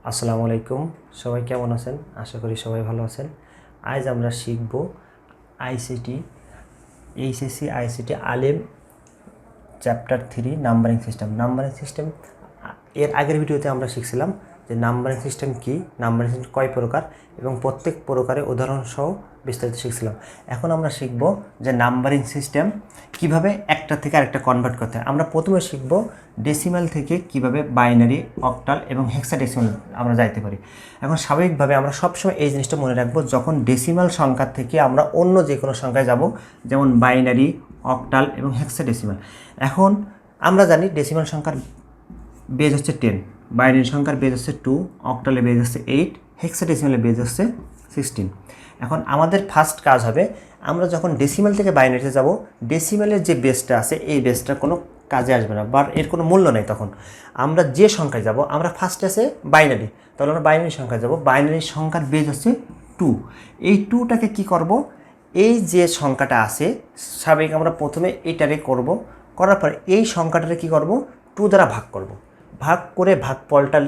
আসসালামু আলাইকুম, সবাই কেমন আছেন? আশা করি সবাই ভালো আছেন। আজ আমরা শিখব আইসিটি এইচএসসি আইসিটি আলিম চ্যাপ্টার 3 নাম্বারিং সিস্টেম। এর আগের ভিডিওতে আমরা শিখছিলাম যে নাম্বারিং সিস্টেম কি, নাম্বারিং সিস্টেম কয় প্রকার এবং প্রত্যেক প্রকারে উদাহরণ সহ বিস্তারিত শিখছিলাম। এখন আমরা শিখব যে নাম্বারিং সিস্টেম কিভাবে একটা থেকে আরেকটা কনভার্ট করতে হয়। আমরা প্রথমে শিখব ডেসিমাল থেকে কিভাবে বাইনারি, অক্টাল এবং হেক্সাডেসিমাল আমরা যাইতে পারি। এখন স্বাভাবিকভাবে আমরা সবসময় এই জিনিসটা মনে রাখবো, যখন ডেসিমাল সংখ্যা থেকে আমরা অন্য যে কোনো সংখ্যায় যাব, যেমন বাইনারি, অক্টাল এবং হেক্সাডেসিমাল। এখন আমরা জানি ডেসিমাল সংখ্যার বেজ হচ্ছে 10, বাইনারি সংখ্যার বেজ হচ্ছে 2, অক্টালের বেজ হচ্ছে 8, হেক্সাডেসিমালের বেজ হচ্ছে 16। এখন আমাদের ফার্স্ট কাজ হবে, আমরা যখন ডেসিমাল থেকে বাইনারিতে যাব, ডেসিমালের যে বেসটা আছে এই বেসটা কোনো কাজে আসবে না বা এর কোনো মূল্য নেই। তখন আমরা যে সংখ্যায় যাব, আমরা ফার্স্ট আছে বাইনারি, তাহলে আমরা বাইনারি সংখ্যায় যাব। বাইনারি সংখ্যার বেজ হচ্ছে 2। এই 2টাকে কি করব, এই যে সংখ্যাটা আছে স্বাভাবিক আমরা প্রথমে এইটারে করব, করার পর এই সংখ্যাটারে কি করব, 2 দ্বারা ভাগ করব। ভাগ করে ভাগফলটা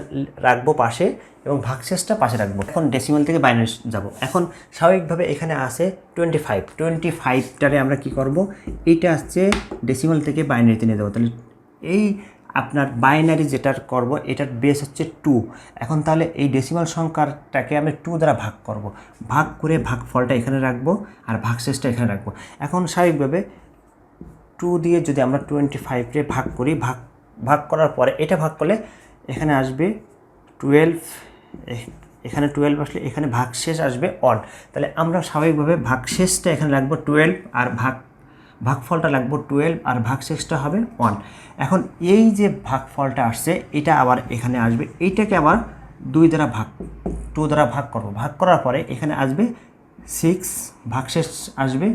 রাখবো পাশে এবং ভাগশেষটা পাশে রাখবো। এখন ডেসিমাল থেকে বাইনারি যাব। এখন স্বাভাবিকভাবে এখানে আছে 25টারে আমরা কি করব, এইটা আসছে ডেসিমাল থেকে বাইনারিতে নিয়ে যাবো। তাহলে এই আপনার বাইনারি যেটার করব এটার বেস হচ্ছে 2। এখন তাহলে এই ডেসিমাল সংখ্যাটাকে আমি 2 দ্বারা ভাগ করব। ভাগ করে ভাগফলটা এখানে রাখবো আর ভাগশেষটা এখানে রাখবো। এখন স্বাভাবিকভাবে 2 দিয়ে যদি আমরা 25কে ভাগ করি, ভাগ করার পরে এটা ভাগ করলে এখানে আসবে 12, এখানে 12 আসলে এখানে ভাগশেষ আসবে 1। তাহলে আমরা স্বাভাবিকভাবে ভাগশেষটা এখানে রাখবো 12 আর ভাগফলটা রাখবো 12 আর ভাগশেষটা হবে 1। এখন এই যে ভাগফলটা আসছে এটা আবার এখানে আসবে, এইটাকে আবার 2 দ্বারা 2 দ্বারা ভাগ করব। ভাগ করার পরে এখানে আসবে 6, ভাগশেষ আসবে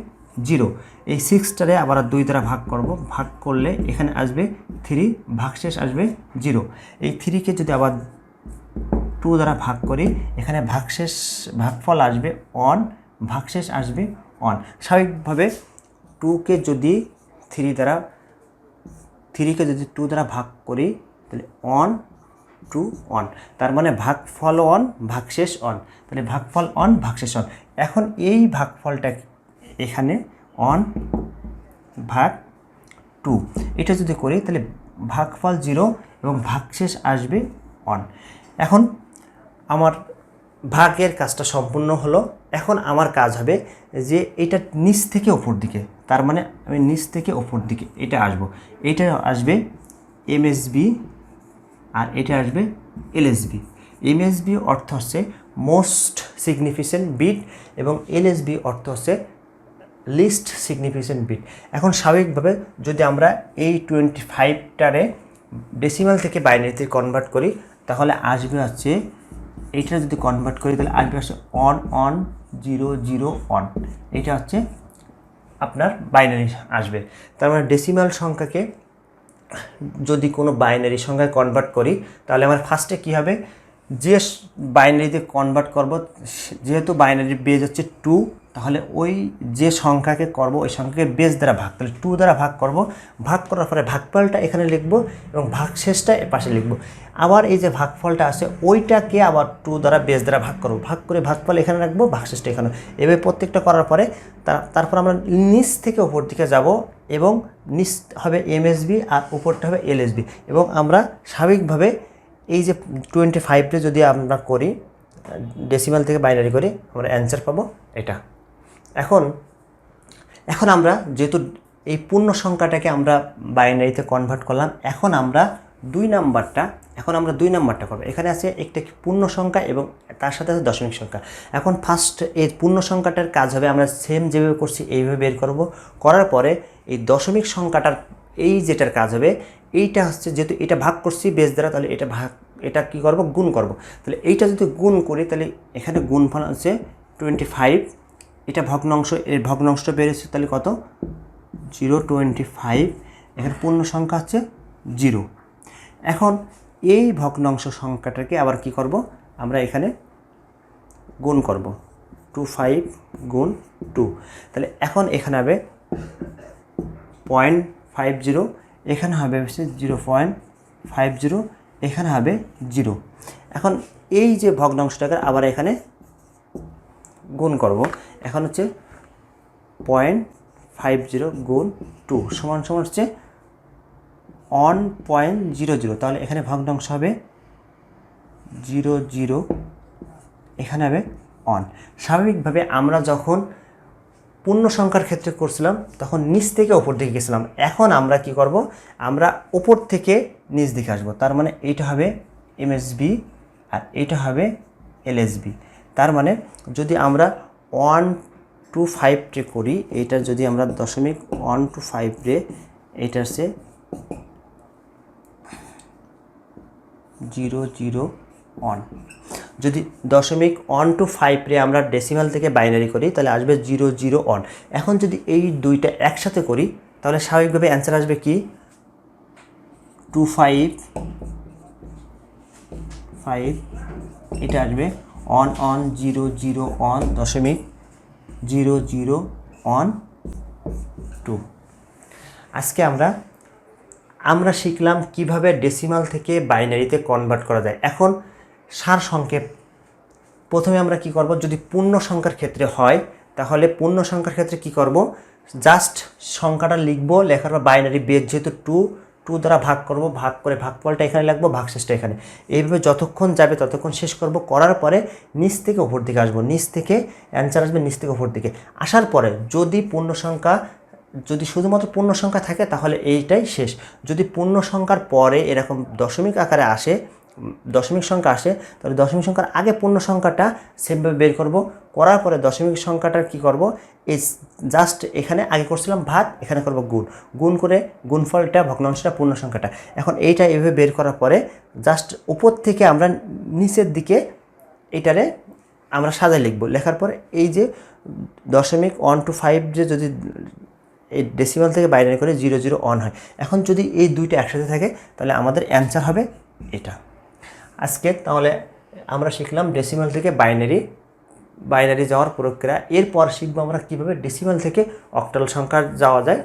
0। এই 6টারে আবার 2 দ্বারা ভাগ করব, ভাগ করলে এখানে আসবে 3, ভাগশেষ আসবে 0। এই 3কে যদি আবার 2 দ্বারা ভাগ করি, এখানে ভাগফল আসবে 1, ভাগশেষ আসবে 1। স্বাভাবিকভাবে 2কে যদি 3 দ্বারা 2 দ্বারা ভাগ করি তাহলে 1 2 1, তার মানে ভাগফল 1 ভাগশেষ 1, তাহলে ভাগফল 1 ভাগশেষ 1। এখন এই ভাগফলটা এখানে 1 ভাগ 2 এটা যদি করি তাহলে ভাগফল 0 এবং ভাগশেষ আসবে 1। এখন আমার ভাগের কাজটা সম্পূর্ণ হলো। এখন আমার কাজ হবে যে এটা নিচ থেকে উপর দিকে, তার মানে আমি নিচ থেকে উপর দিকে এটা আসবো। এটা আসবে এমএসবি আর এটা আসবে এলএসবি। এমএসবি অর্থ হচ্ছে মোস্ট সিগনিফিকেন্ট বিট এবং এলএসবি অর্থ হচ্ছে লিস্ট সিগনিফিকেন্ট বিট। এখন স্বাভাবিকভাবে যদি আমরা এই 25টারে ডেসিমাল থেকে বাইনারিতে কনভার্ট করি তাহলে আসবে হচ্ছে, এইটা যদি কনভার্ট করি তাহলে আসবে হচ্ছে 1 1 0 0 1। এটা হচ্ছে আপনার বাইনারি আসবে। তার মানে ডেসিমাল সংখ্যাকে যদি কোনো বাইনারি সংখ্যায় কনভার্ট করি তাহলে আমার ফার্স্টে কী হবে, যে বাইনারিতে কনভার্ট করব, যেহেতু বাইনারির বেজ হচ্ছে 2, তাহলে ওই যে সংখ্যাকে করব ওই সংখ্যাকে বেজ দ্বারা ভাগ, তাহলে 2 দ্বারা ভাগ করব। ভাগ করার পরে ভাগফলটা এখানে লিখব এবং ভাগশেষটা এর পাশে লিখব। আবার এই যে ভাগফলটা আছে ওইটাকে আবার 2 দ্বারা বেজ দ্বারা ভাগ করব, ভাগ করে ভাগফল এখানে রাখবো, ভাগশেষটা এখানে। এভাবে প্রত্যেকটা করার পরে তারপর আমরা নিচ থেকে উপর দিকে যাব এবং নিচ হবে এমএসবি আর উপরটা হবে এলএসবি। এবং আমরা স্বাভাবিকভাবে এই যে 25টা যদি আমরা করি ডেসিমাল থেকে বাইনারি করি, আমরা অ্যান্সার পাবো এটা। এখন আমরা যেহেতু এই পূর্ণ সংখ্যাটাকে আমরা বাইনারিতে কনভার্ট করলাম, এখন আমরা 2 নাম্বারটা করবো। এখানে আছে একটা পূর্ণ সংখ্যা এবং তার সাথে আছে দশমিক সংখ্যা। এখন ফার্স্ট এই পূর্ণ সংখ্যাটার কাজ হবে আমরা সেম যেভাবে করছি এইভাবে বের করব। করার পরে এই দশমিক সংখ্যাটার এই যেটার কাজ হবে, এইটা হচ্ছে যেহেতু এটা ভাগ করছি বেজ দ্বারা, তাহলে এটা কি করব, গুণ করব। তাহলে এইটা যদি গুণ করি তাহলে এখানে গুণফল আছে 25, এটা ভগ্নাংশ, এর ভগ্নাংশটা বেড়েছে তাহলে কত 0 25, এখানে পূর্ণ সংখ্যা হচ্ছে 0। এখন এই ভগ্নাংশ সংখ্যাটাকে আবার কি করব, আমরা এখানে গুণ করব 25 গুণ 2, তাহলে এখন এখানে হবে 0.50, এখানে হবে 0.50, এখানে হবে 0। এখন এই যে ভগ্নাংশটাকে আবার এখানে গুণ করব। এখন হচ্ছে 0.50 গুণ 2 সমান সমান হচ্ছে 1.00। তাহলে এখানে ভগ্নাংশ হবে 00, এখানে হবে 1। স্বাভাবিকভাবে আমরা যখন পূর্ণ সংখ্যার ক্ষেত্রে করছিলাম তখন নিচ থেকে ওপর দিকে গেছিলাম। এখন আমরা কি করব, আমরা ওপর থেকে নিচ দিকে আসবো। তার মানে এইটা হবে এমএসবি আর এইটা হবে এলএসবি। তার মানে যদি আমরা 125 রে করি, এইটা যদি আমরা 0.125 রে, এইটা হচ্ছে 001। যদি 0.125 রে আমরা ডেসিমাল থেকে বাইনারি করি তাহলে আসবে 001। এখন যদি এই দুইটা একসাথে করি তাহলে স্বাভাবিকভাবে অ্যান্সার আসবে কি 255, এটা আসবে 11001.0012। আজকে আমরা শিখলাম কিভাবে ডেসিমাল থেকে বাইনারিতে কনভার্ট করা যায়। এখন সার সংক্ষেপ, প্রথমে আমরা কি করব, যদি পূর্ণ সংখ্যার ক্ষেত্রে হয় তাহলে পূর্ণ সংখ্যার ক্ষেত্রে কি করব, জাস্ট সংখ্যাটা লিখব, লেখার পর বাইনারি বেস যেহেতু 2 দ্বারা ভাগ করব, ভাগ করে ভাগফলটা এখানে লিখবো, ভাগশেষটা এখানে। এইভাবে যতক্ষণ যাবে ততক্ষণ শেষ করব। করার পরে নিচ থেকে উপর দিকে আসবো, নিচ থেকে অ্যান্সার আসবে নিচ থেকে উপর দিকে। আসার পরে যদি শুধুমাত্র পূর্ণ সংখ্যা থাকে তাহলে এইটাই শেষ। যদি পূর্ণ সংখ্যার পরে এরকম দশমিক আকারে আসে, দশমিক সংখ্যা আসে, তাহলে দশমিক সংখ্যার আগে পূর্ণ সংখ্যাটা সেভাবে বের করব। করার পরে দশমিক সংখ্যাটার কি করব, এই জাস্ট এখানে আগে করছিলাম ভাগ, এখানে করব গুণ করে গুণফলটা ভগ্নাংশটা পূর্ণ সংখ্যাটা। এখন এইটা এভাবে বের করার পরে জাস্ট উপর থেকে আমরা নিচের দিকে এইটারে আমরা সাজায় লিখব। লেখার পরে এই যে 0.125 যে যদি এই ডেসিমাল থেকে বাইনারি করে 001 হয়। এখন যদি এই দুইটা একসাথে থাকে তাহলে আমাদের অ্যান্সার হবে এটা। আজকে তাহলে আমরা শিখলাম ডেসিমাল থেকে বাইনারি যাওয়ার প্রক্রিয়া। এরপর শিখবো আমরা কীভাবে ডেসিমাল থেকে অক্টাল সংখ্যা যাওয়া যায়।